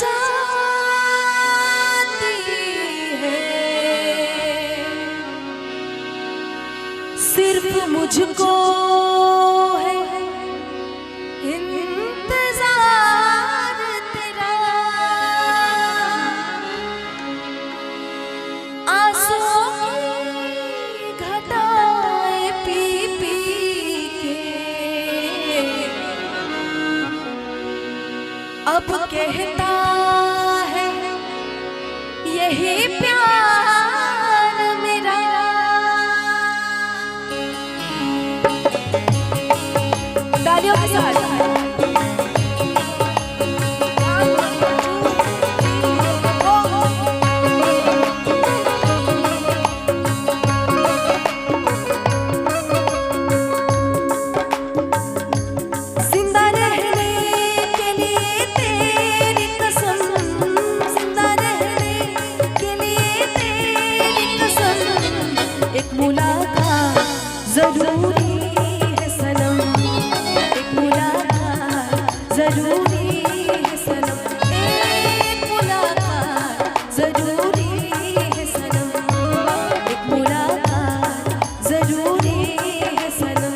जाती है, सिर्फ मुझको है इंतजार तेरा। आंसुओं की घटाएं पी पी के अब कहता है यही प्यार मेरा। तालियों के साथ जरूरी है सनम, एक मुलाकात जरूरी है सनम, एक मुलाकात जरूरी है सनम, एक मुलाकात जरूरी है सनम।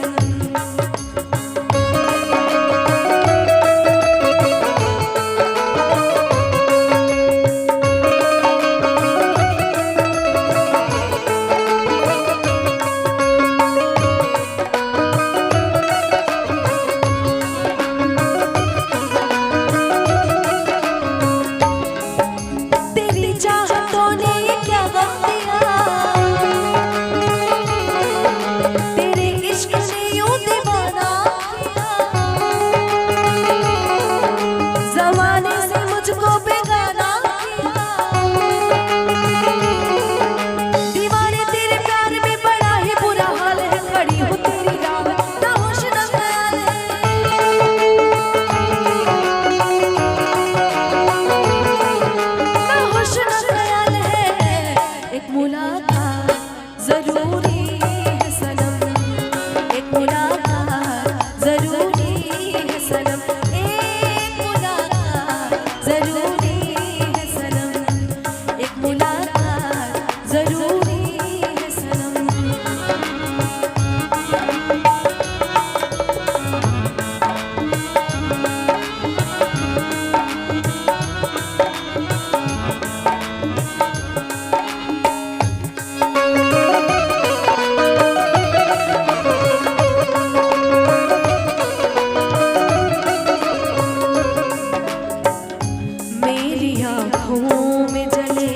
जरूरी है सनम, एक मुलाकात जरूरी है सनम, एक मुलाकात जरूरी है सनम, एक मुलाकात जरूरी है सनम। में जले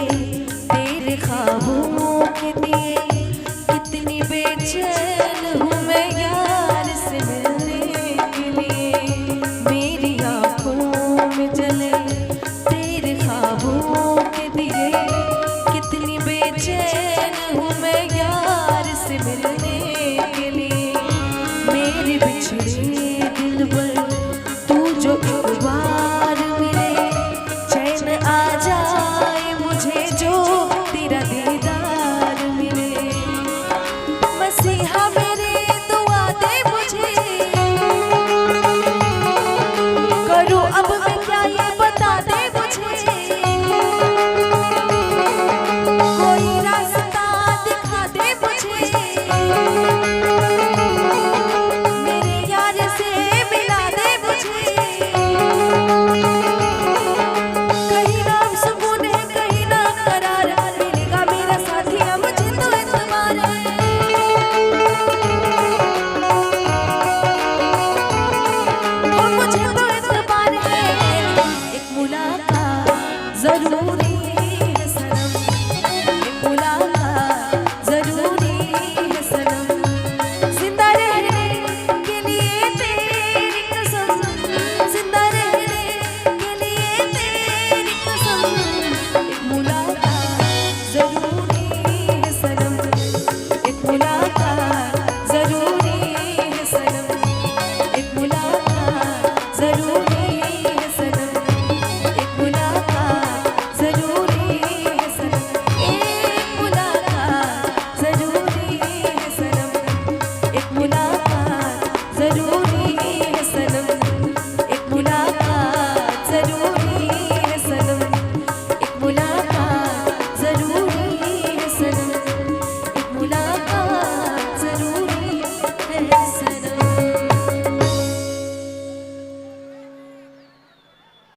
तेरे ख्वाबों के दिए, कितनी बेचैन हूँ मैं यार से मिलने के लिए। मेरी आँखों में जले तेरे ख्वाबों के दिए, कितनी बेचैन हूँ मैं यार से मिलने के लिए। मेरे बिछड़े दिल पर तू जो एक बार मिले, चैन आ जाए मुझे जो तेरा दीदार मिले। मसीहा मेरे दुआ दे मुझे, करूँ अब मैं क्या ये बता दे मुझे। कोई रास्ता दिखा दे मुझे, मेरे यार से मिला दे मुझे। जरूरी है सनम, एक मुलाकात जरूरी है सनम, जिंदा रहने के लिए तेरी कसम, जिंदा रहने के लिए तेरी कसम। एक मुलाकात जरूरी है सनम, एक मुलाकात जरूरी है सनम, एक मुलाकात जरूरी